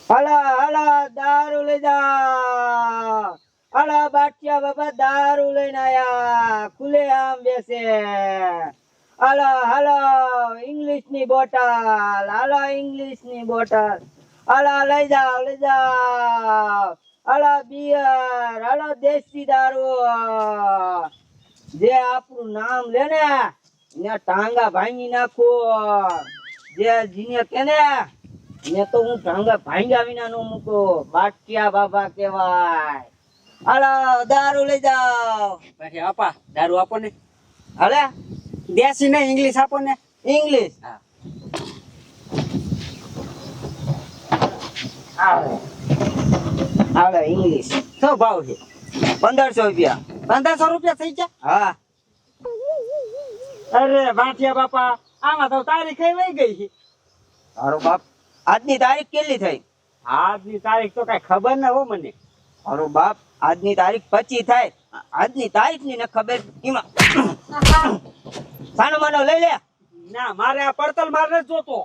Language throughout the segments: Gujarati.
હલા હલા દારૂ લઈ જા. હલા બાટિયા બાબા દારૂ લઈને આયા, ખુલે આમ બેસે. હલા હલા ઇંગ્લિશ ની બોટલ, હલા ઇંગ્લિશ ની બોટલ. હલા લઈ જાઓ લઈ જાઓ. હલા બિયર, હલા દેશી દારૂ. જે આપણું નામ લે ને એને ટાંગા ભાંગી નાખો. જે જીને કેને ને તો હું ટાંગા ભાંગ્યા વિના નો મૂકો. બાટિયા બાબા કેવાય. હાલો દારૂ લઈ જાઓ. પછી આપા દારૂ આપો ને. હાલે દેશી ને ઇંગ્લિશ આપો ને. ઇંગ્લિશ. હા. હાલે ઇંગ્લિશ. શું ભાવ છે? 1500 રૂપિયા. 1500 રૂપિયા થઈ ગયા? હા. અરે ભાટિયા બાપા, આમાં તો તારીખ વહી ગઈ છે. મારો બાપ આજની તારીખ કેટલી થઈ? આજની તારીખ તો કઈ ખબર ન હો મને. મારો બાપ આજની તારીખ 25 થાય. આજની તારીખ ની ને ખબર એમાં સાનો માનો લઈ લે. ના, મારે આ પડતલ માર નથી જોતો.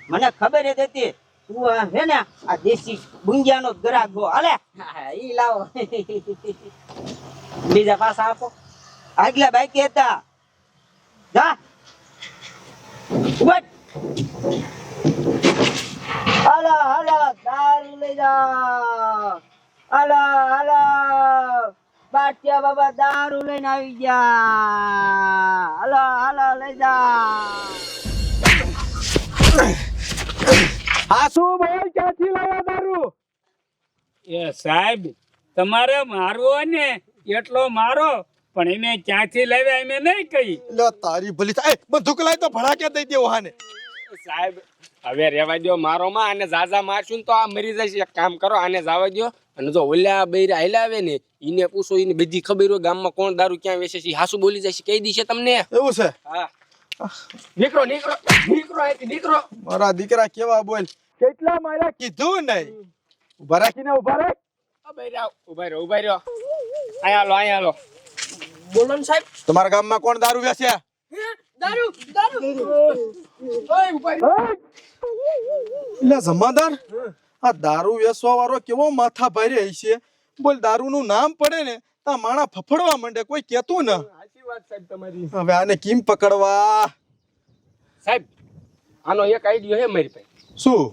મને ખબર જ હતી તું આ હે ને આ દેશી ગુંજિયાનો ગ્રાહક હો. હાલે હા, ઈ લાવો. બીજા પાછા આપો. આગલા બાઈક હતા જા ઉભા. હાલા હાલા દારૂ લઈ જાઓ. હાલા હાલા બાટિયા બાબા દારૂ લઈને આવી ગયા. હાલા હાલા લઈ જાઓ. આ શું ભાઈ, ક્યાંથી લાવ્યા દારૂ? એ સાહેબ, તમારે મારવો હોય ને એટલો મારો, પણ એને ક્યાંથી લાવ્યા એમે નહીં કહી. લો તારી ભલી થાય, બંદૂક લાય તો ભડાકે દઈ દેવો હાને. સાહેબ હવે રેવા દો મારો માં, આને ઝાઝા મારશું ને તો આ મરી જશે. એક કામ કરો, આને જવા દો. અને જો ઓલા બૈરા હાલ્યા આવે ને એને પૂછો, એને બધી ખબર હોય ગામમાં કોણ દારૂ ક્યાં વેચે છે. હાસુ બોલી જશે, કહી દીશે તમને. એવું છે? હા, નીકળો નીકળો નીકળો અહીંથી નીકળો. મારા દીકરા કેવા બોલ, કેટલા માર્યા કીધું નહીં. ઉભા રાખીને ઉભા રાખ. બૈરા ઉભા રહ્યો ઉભા રહ્યો. અહીંયા લો અહીંયા લો. બોલો ને સાહેબ. તમારા ગામમાં કોણ દારૂ વેચે? એટલે જમાદાર, આ દારૂ વેચવા વાળો કેવો માથા ભારે છે. બોલ, દારૂ નું નામ પડે ને તા માણા ફફડવા માંડે, કોઈ કેતું ન. સાચી વાત સાહેબ તમારી. હવે આને કેમ પકડવા? સાહેબ આનો એક આઈડિયો હે મારી પાસે. શું?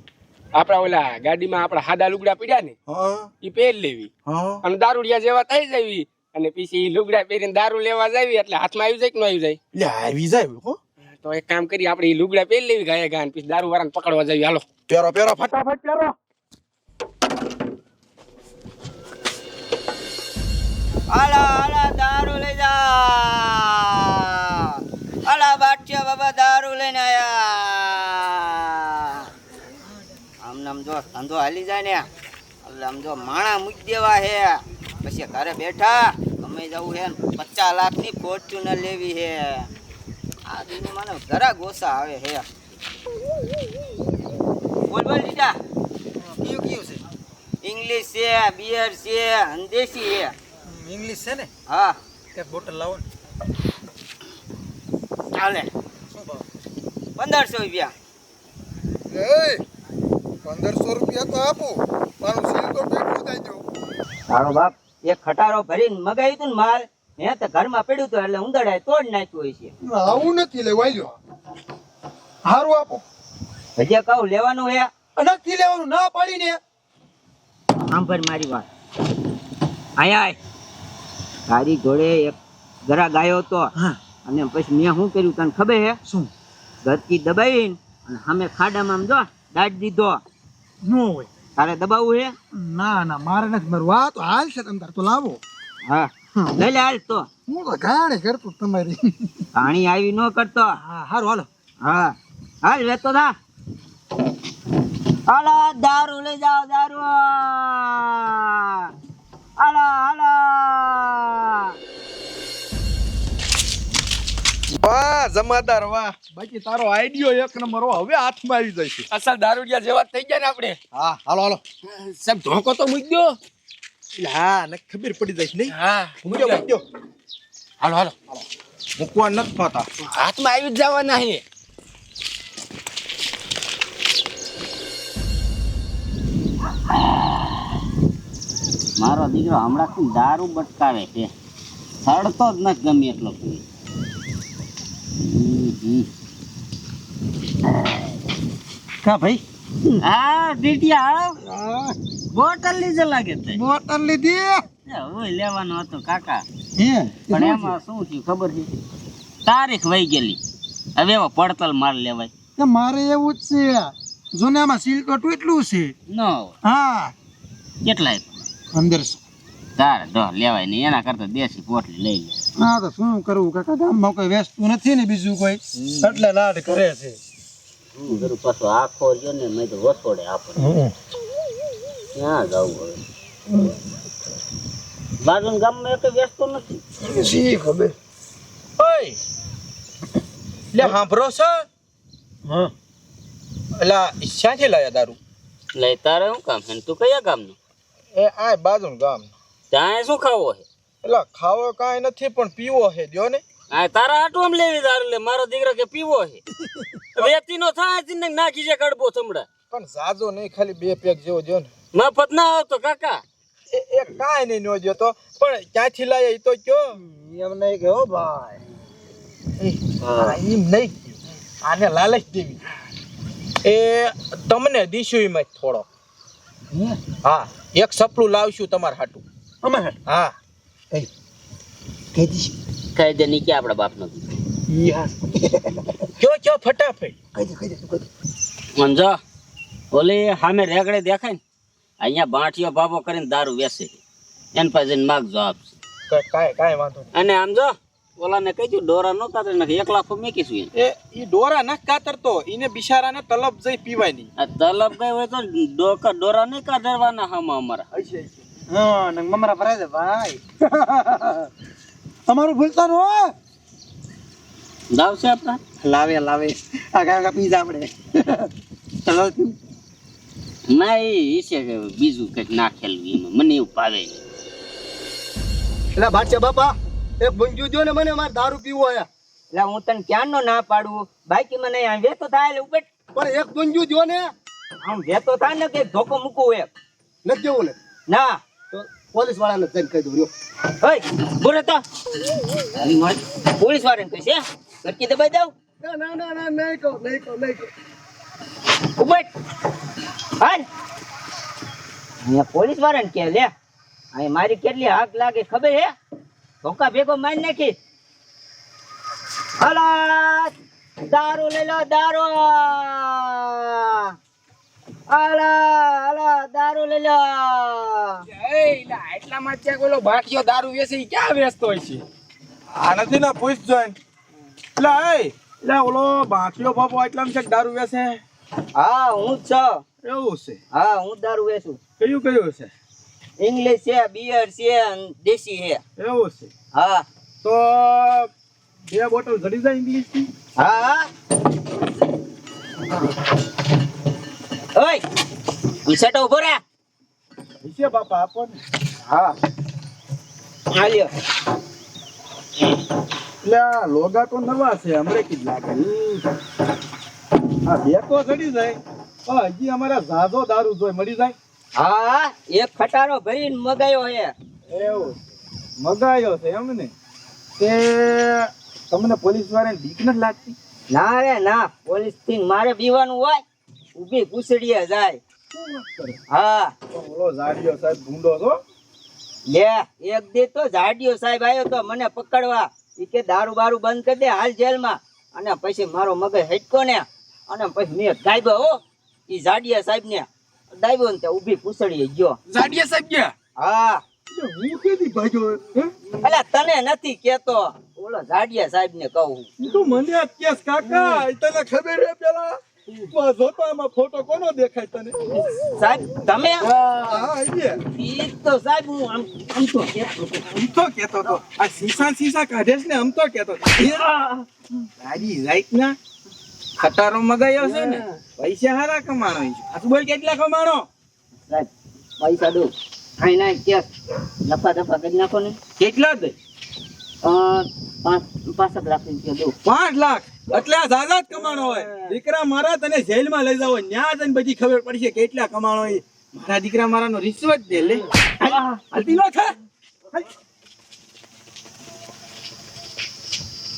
આપડા ઓલા ગાડીમાં આપડા હાદા લુગડા પડ્યા ને હા ઈ પહેર લેવી હા. અને દારૂડિયા જેવા થઈ જવી. અને પછી ઈ લુગડા પહેરીને દારૂ લેવા જાવી એટલે હાથમાં આવી જાય કે ન આવી જાય? એટલે આવી જાય હો. તો એક કામ કરી, આપણે ઈ લુગડા પહેરી લેવી ગાય ગાન, પછી દારૂ વાળાને પકડવા જાવી. હાલો પેરો પેરો, ફટાફટ પેરો. હાલા હાલા દારૂ લઈ જાઓ. હાલા બાટિયા બાબા દારૂ લઈને આયા. આમ નામ જો ધંધો હાલી જાય ને એટલે આમ જો માણા મૂકી દેવા હે. પછી ઘરે બેઠા અમે જવું હે 50 લાખની ફોર્ચ્યુનર લેવી હે. આ દીની મને ઘરા ગોસા આવે હે. બોલ બોલ દીટા, કયું કયું છે? ઇંગ્લિશ છે, બિયર છે, દેશી છે. ઇંગ્લિશ છે ને? હા એક બોટલ લાવો ને. ચાલે. શું ભાવ? 1500 રૂપિયા. એ 1500 રૂપિયા તો આપો, મારું સીલ તો ટેકવું દઈ દો. તારો બાપ એક ખટારો ભરીને મગાવ્યું તું ને માલ, હે તો ઘરમાં પડ્યું હતું એટલે ઉંદરડાએ તોડ નાખ્યું હોય છે. આવું નથી લેવાય લ્યો. હારું આપો. હજી કહું લેવાનું હે? નથી લેવાનું, ના પાડીને. સાંભળ મારી વાત. આય આય તારી જોડે એક ગરા ગાયો હતો અને પછી મેં શું કર્યું તને ખબર હે? શું? ગરકી દબાવીને અને સામે ખાડામાં આમ જો દાટ દીધો. નો હોય. તારે દબાવવું હે? ના ના, મારે નથી મારવું. આ તો હાલ છે, તમે તાર તો લાવો. હા લઈ લે હાલ. તો હું તો ગાણે કરતો તમારી. પાણી આવી ન કરતો. હા હારું હાલો. હા હાલ વેતો થા. હાલો દારૂ લઈ જાઓ દારૂ. હાલો હાલો. વાહ જમાદાર વાહ, બાકી તારો આઈડિયો એક નંબર હો. હવે હાથમાં આવી જાય છે. અસલ દારૂડિયા જેવા થઈ ગયા ને આપણે. હા હાલો હાલો. સાહેબ ધોકો તો મૂકી દો. એટલે હા ને ખબર પડી જાય નહીં. હા મૂક્યો મૂક્યો. હાલો હાલો. મૂકવા નથી પાતા. હાથમાં આવી જ જવાના હે. મારો દીકરો હમણાં દારૂ બટકાવે છે, સડતો જ નથી ગમે એટલો પીએ. કા ભાઈ હા ટીટિયા બોટલ લીધે લાગે તે. બોટલ લીધી હવે લેવાનો હતો કાકા, હે પણ એમાં શું થયું ખબર છે, તારીખ વહી ગયેલી. હવે એવો પડતલ માર લેવાય એ મારે એવું જ છે જૂનામાં સિલકોટ એટલું છે ન હોય. હા કેટલાય 1500 તારે જો લેવાય નહીં, એના કરતા દેશી પોટલી લઈ લે. હા તો શું કરવું કાકા ગામમાં કોઈ વેચતું નથી ને બીજું કોઈ એટલે લાડ કરે છે શું કરું પાછો આખો રહ્યો ને મેં તો વસોડે આપણે ક્યાં જવું હવે. બાજુના ગામમાં એક વેચતો નથી. શી ખબર ઓય લે હાંભરો છે હા એલા ક્યાંથી લાયા દારૂ લઈ તારે શું કામ છે? તું કયા ગામનો? એ આ બાજુનું ગામ ત્યાં શું ખાવો છે? એલા ખાવો કાંઈ નથી પણ પીવો છે દ્યો ને આ તારા હાટુ આમ લેવી દારૂ લે. મારો દીકરો કે પીવો છે, વેચીનો થાય છે ને નાખી છે કડબો થમડા. પણ જાજો નહીં ખાલી 2 પેક જેવો દ્યો ને મફત ના આવતો કાકા. એ કાંઈ નહીં નો દ્યો તો પણ ક્યાંથી લાયા એ તો કયો એમ નહીં કે હો ભાઈ એમ નહીં આને લાલચ દેવી એ તમને દીશું એમાં જ થોડો હા એક સપલું લાવશું તમારા હાટું અમાર હા કહી દીશું કહી દે નહીં કે આપણા બાપનો કયો ફટાફટ કહી દે સમજો. ઓલી સામે રેગડે દેખાય ને, અહીંયા બાંઠિયો બાબો કરીને દારૂ વેચે, એને પાસે જઈને માગજો આપશે. કાંઈ વાંધો નહીં અને આમ જો ઓલાને કહી ડોરા ન કાતર નાખે, 1 લાખ મેકીશું એને. એ ડોરા ના કાતરતો એને બિચારાને તલબ જઈ પીવાય નહીં આ તલબ ગઈ હોય તો ડોરા નહીં કાઢવાના હામાં અમારા. હા ને મમરા ભરાય દે ભાઈ અમારું ભૂલતા નો દાવ છે આપણા લાવે આ કાકા પીઝા આપણે ચલો ના એ છે કે બીજું કંઈક નાખેલું એમાં મને એવું ભાવે નહીં. એટલે બાદશાહ બાપા એક બંજુ જો ને મને મારે દારૂ પીવો આયા એટલે હું તને ક્યાંનો ના પાડું બાકી મને આ વેતો થાય એટલે ઉપર પણ એક બંજુ જો ને આમ વેતો થાય ને કે ધોકો મૂકવું એક નથી જેવું ને ના તો પોલીસ વાળાને જઈને કહી દઉં રહ્યો ઓય બોલે તો પોલીસ વાળાને કહીશ હે ગટકી દબાઈ દઉં ના નહીં કહો ઉભેટ હાલ અહીંયા પોલીસ વાળાને કે લે અહીં મારી કેટલી હાક લાગે ખબર હે ધોકા ભેગો મારી નાખી અલા દારૂ લઈ લો દારૂ અલા દારૂ લઈ લો એટલામાં ક્યાંક ઓલો ભાટિયો દારૂ વેચે ઈ ક્યાં વેચતો હોય છે? આ નથી ને પૂછ જોઈન એટલે ઓલો બાંકીઓ બાપો એટલામાં છે દારૂ વેચે હા હું જ છું એવું છે હા હું દારૂ વેચું કયું છે ઇંગ્લિશ છે બિયર છે અને દેશી છે એવું છે હા તો 2 બોટલ જડી જાય ઇંગ્લિશ ની હા ઓય ઉસેટો ઉભો રે વિશે બાપા આપો ને હા હાલ્યો એટલે આ લોગા તો નવા છે અમરેકી જ લાગે આ 2 તો જડી જાય પણ હજી અમારા ઝાઝો દારૂ જોઈ મળી જાય હા એક ખટારો ભરીને મગાયો હે એવું મગાયો છે એમ ને તે તમને પોલીસ વાળાને બીક નથી લાગતી ના રે ના પોલીસ થી મારે બીવાનું હોય ઊભી પૂછડીએ જાય હા ઓલો ઝાડિયો સાહેબ ગુંડો છો લે એક દી તો ઝાડિયો સાહેબ આવ્યો તો મને પકડવા ઈ કે દારૂ બારૂ બંધ કરી દે હાલ જેલમાં અને પછી મારો મગજ હટકો ને અને પછી મેં ગાયબો હો ઈ ઝાડિયા સાહેબ ને દાયબો ને ઊભી પૂછડીએ ગયો જાડિયા સાહેબ ગયા? હા હું કેદી ભાગ્યો અલા તને નથી કેતો ઓલો ઝાડિયા સાહેબ ને કહું તું મને આ કેસ કાકા તને ખબર હે પેલા જોતો આમાં ફોટો કોનો દેખાય તને સાહેબ તમે હા ઈ તો સાહેબ હું આમ તો કેતો તો કેતો તો આ સીસા કાઢેસ ને આમ તો કેતો ગાડી રાઈટ ના ખટારો મગાયો છે ને પૈસા હારા કમાણો છે આ તું બોલ કેટલા કમાણો સાહેબ પૈસા દો આઈ ના કેસ લફા દફા કરી નાખો ને કેટલા દે 5 લાખ રૂપિયા દો 5 લાખ એટલે આ ઝાઝા જ કમાણો હોય દીકરા મારા તને જેલમાં લઈ જાવ ન્યા જઈને બધી ખબર પડશે કેટલા કમાણો એ મારા દીકરા મારાનો રિશ્વત દે લે હાલતી નો થા